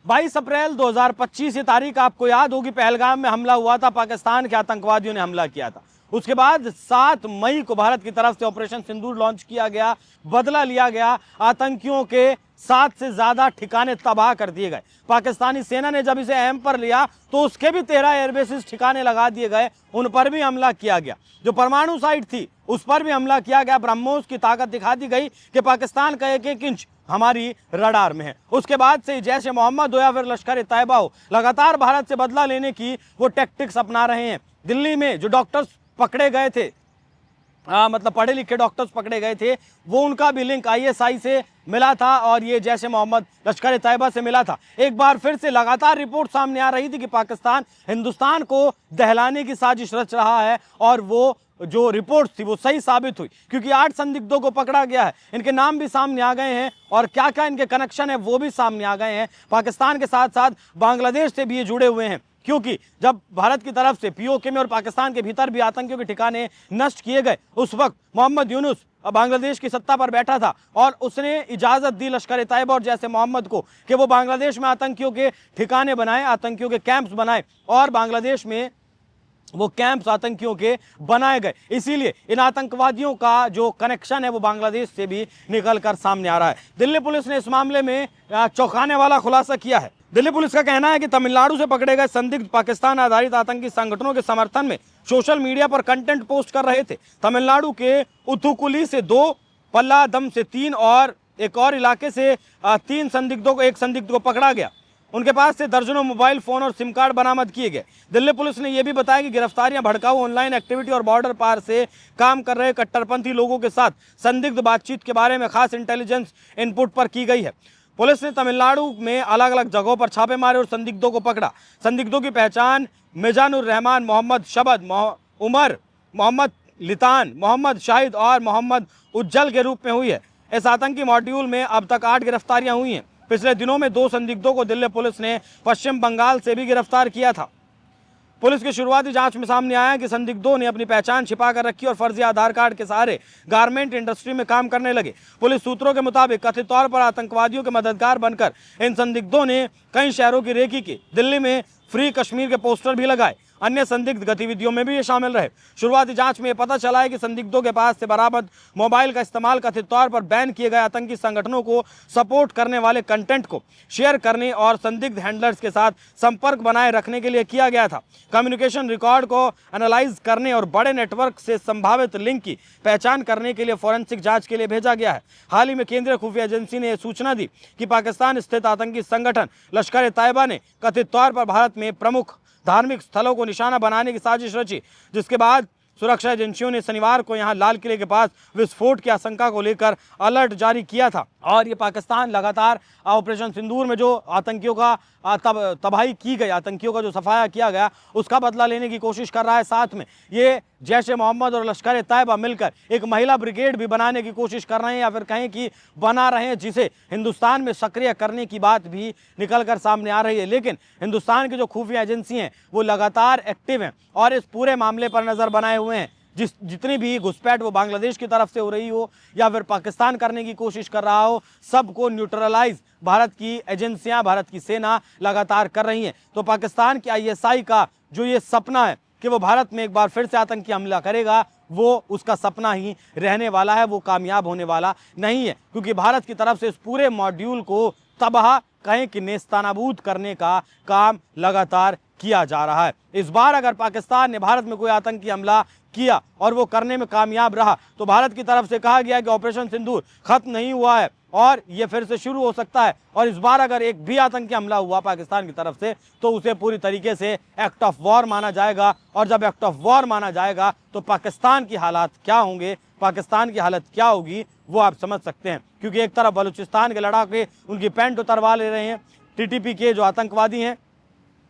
22 अप्रैल 2025 ये तारीख आपको याद होगी, पहलगाम में हमला हुआ था, पाकिस्तान के आतंकवादियों ने हमला किया था। उसके बाद 7 मई को भारत की तरफ से ऑपरेशन सिंदूर लॉन्च किया गया, बदला लिया गया, आतंकियों के 7 से ज्यादा ठिकाने तबाह कर दिए गए। पाकिस्तानी सेना ने जब इसे अहम पर लिया तो उसके भी 13 एयरबेसिस ठिकाने लगा दिए गए, उन पर भी हमला किया गया। जो परमाणु साइट थी उस पर भी हमला किया गया। ब्रह्मोस की ताकत दिखा दी गई कि पाकिस्तान का एक एक इंच हमारी रडार में है। उसके बाद से जैश ए मोहम्मद हो या फिर लश्कर तैयबा हो, लगातार भारत से बदला लेने की वो टैक्टिक्स अपना रहे हैं। दिल्ली में जो डॉक्टर्स पकड़े गए थे, मतलब पढ़े लिखे डॉक्टर्स पकड़े गए थे, वो उनका भी लिंक आईएसआई से मिला था और ये जैश ए मोहम्मद लश्कर तैयबा से मिला था। एक बार फिर से लगातार रिपोर्ट सामने आ रही थी कि पाकिस्तान हिंदुस्तान को दहलाने की साजिश रच रहा है और वो जो रिपोर्ट थी वो सही साबित हुई, क्योंकि 8 संदिग्धों को पकड़ा गया है। इनके नाम भी सामने आ गए हैं और क्या क्या इनके कनेक्शन है वो भी सामने आ गए हैं। पाकिस्तान के साथ साथ बांग्लादेश से भी ये जुड़े हुए हैं, क्योंकि जब भारत की तरफ से पीओके में और पाकिस्तान के भीतर भी आतंकियों के ठिकाने नष्ट किए गए, उस वक्त मोहम्मद यूनुस बांग्लादेश की सत्ता पर बैठा था और उसने इजाजत दी लश्कर तैयबा और जैश ए मोहम्मद को कि वो बांग्लादेश में आतंकियों के ठिकाने बनाए, आतंकियों के कैंप्स बनाए, और बांग्लादेश में वो कैंप्स आतंकियों के बनाए गए। इसीलिए इन आतंकवादियों का जो कनेक्शन है वो बांग्लादेश से भी निकल कर सामने आ रहा है। दिल्ली पुलिस ने इस मामले में चौंकाने वाला खुलासा किया है। दिल्ली पुलिस का कहना है कि तमिलनाडु से पकड़े गए संदिग्ध पाकिस्तान आधारित आतंकी संगठनों के समर्थन में सोशल मीडिया पर कंटेंट पोस्ट कर रहे थे। तमिलनाडु के उथुकुली से 2, पल्लादम से 3 और एक और इलाके से 3 संदिग्धों को, एक संदिग्ध को पकड़ा गया। उनके पास से दर्जनों मोबाइल फोन और सिम कार्ड बरामद किए गए। दिल्ली पुलिस ने यह भी बताया कि गिरफ्तारियां भड़काऊ ऑनलाइन एक्टिविटी और बॉर्डर पार से काम कर रहे कट्टरपंथी लोगों के साथ संदिग्ध बातचीत के बारे में खास इंटेलिजेंस इनपुट पर की गई है। पुलिस ने तमिलनाडु में अलग अलग जगहों पर छापे मारे और संदिग्धों को पकड़ा। संदिग्धों की पहचान मिजानुर रहमान, मोहम्मद शबद, उमर, मोहम्मद लितान, मोहम्मद शाहिद और मोहम्मद उज्जल के रूप में हुई है। इस आतंकी मॉड्यूल में अब तक 8 गिरफ्तारियां हुई हैं। पिछले दिनों में 2 संदिग्धों को दिल्ली पुलिस ने पश्चिम बंगाल से भी गिरफ्तार किया था। पुलिस की शुरुआती जांच में सामने आया कि संदिग्धों ने अपनी पहचान छिपा कर रखी और फर्जी आधार कार्ड के सहारे गारमेंट इंडस्ट्री में काम करने लगे। पुलिस सूत्रों के मुताबिक कथित तौर पर आतंकवादियों के मददगार बनकर इन संदिग्धों ने कई शहरों की रेकी की। दिल्ली में फ्री कश्मीर के पोस्टर भी लगाए। अन्य संदिग्ध गतिविधियों में भी ये शामिल रहे। शुरुआती जांच में ये पता चला है कि संदिग्धों के पास से बरामद मोबाइल का इस्तेमाल कथित तौर पर बैन किए गए आतंकी संगठनों को सपोर्ट करने वाले कंटेंट को शेयर करने और संदिग्ध हैंडलर्स के साथ संपर्क बनाए रखने के लिए किया गया था। कम्युनिकेशन रिकॉर्ड को एनालाइज करने और बड़े नेटवर्क से संभावित लिंक की पहचान करने के लिए फॉरेंसिक जांच के लिए भेजा गया है। हाल ही में केंद्रीय खुफिया एजेंसी ने सूचना दी कि पाकिस्तान स्थित आतंकी संगठन लश्कर तैयबा ने कथित तौर पर भारत में प्रमुख धार्मिक स्थलों को निशाना बनाने की साजिश रची, जिसके बाद सुरक्षा एजेंसियों ने शनिवार को यहां लाल किले के पास विस्फोट की आशंका को लेकर अलर्ट जारी किया था। और ये पाकिस्तान लगातार ऑपरेशन सिंदूर में जो आतंकियों का तबाही की गई, आतंकियों का जो सफाया किया गया, उसका बदला लेने की कोशिश कर रहा है। साथ में ये जैश ए मोहम्मद और लश्कर तैयबा मिलकर एक महिला ब्रिगेड भी बनाने की कोशिश कर रहे हैं, या फिर कहें कि बना रहे हैं, जिसे हिंदुस्तान में सक्रिय करने की बात भी निकल कर सामने आ रही है। लेकिन हिंदुस्तान की जो खुफिया एजेंसी हैं वो लगातार एक्टिव हैं और इस पूरे मामले पर नज़र बनाए हुए हैं। जितनी भी घुसपैठ वो बांग्लादेश की तरफ से हो रही हो या फिर पाकिस्तान करने की कोशिश कर रहा हो, सबको न्यूट्रलाइज भारत की एजेंसियां, भारत की सेना लगातार कर रही हैं। तो पाकिस्तान की आईएसआई का जो ये सपना है कि वो भारत में एक बार फिर से आतंकी हमला करेगा, वो उसका सपना ही रहने वाला है, वो कामयाब होने वाला नहीं है, क्योंकि भारत की तरफ से इस पूरे मॉड्यूल को तबाह, कहें कि नेस्तनाबूद करने का काम लगातार किया जा रहा है। इस बार अगर पाकिस्तान ने भारत में कोई आतंकी हमला किया और वो करने में कामयाब रहा तो भारत की तरफ से कहा गया कि ऑपरेशन सिंदूर खत्म नहीं हुआ है और ये फिर से शुरू हो सकता है। और इस बार अगर एक भी आतंकी हमला हुआ पाकिस्तान की तरफ से तो उसे पूरी तरीके से एक्ट ऑफ वॉर माना जाएगा। और जब एक्ट ऑफ वॉर माना जाएगा तो पाकिस्तान की हालात क्या होंगे, पाकिस्तान की हालत क्या होगी, वो आप समझ सकते हैं। क्योंकि एक तरफ बलूचिस्तान के लड़ाके उनकी पैंट उतरवा ले रहे हैं, टीटीपी के जो आतंकवादी हैं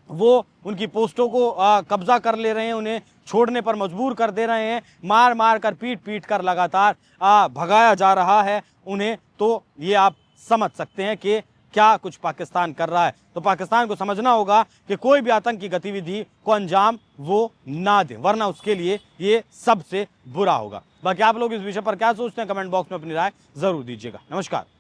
वो उनकी पोस्टों को कब्जा कर ले रहे हैं, उन्हें छोड़ने पर मजबूर कर दे रहे हैं, मार मार कर पीट पीट कर लगातार भगाया जा रहा है उन्हें। तो ये आप समझ सकते हैं कि क्या कुछ पाकिस्तान कर रहा है। तो पाकिस्तान को समझना होगा कि कोई भी आतंकी गतिविधि को अंजाम वो ना दे, वरना उसके लिए ये सबसे बुरा होगा। बाकी आप लोग इस विषय पर क्या सोचते हैं, कमेंट बॉक्स में अपनी राय जरूर दीजिएगा। नमस्कार।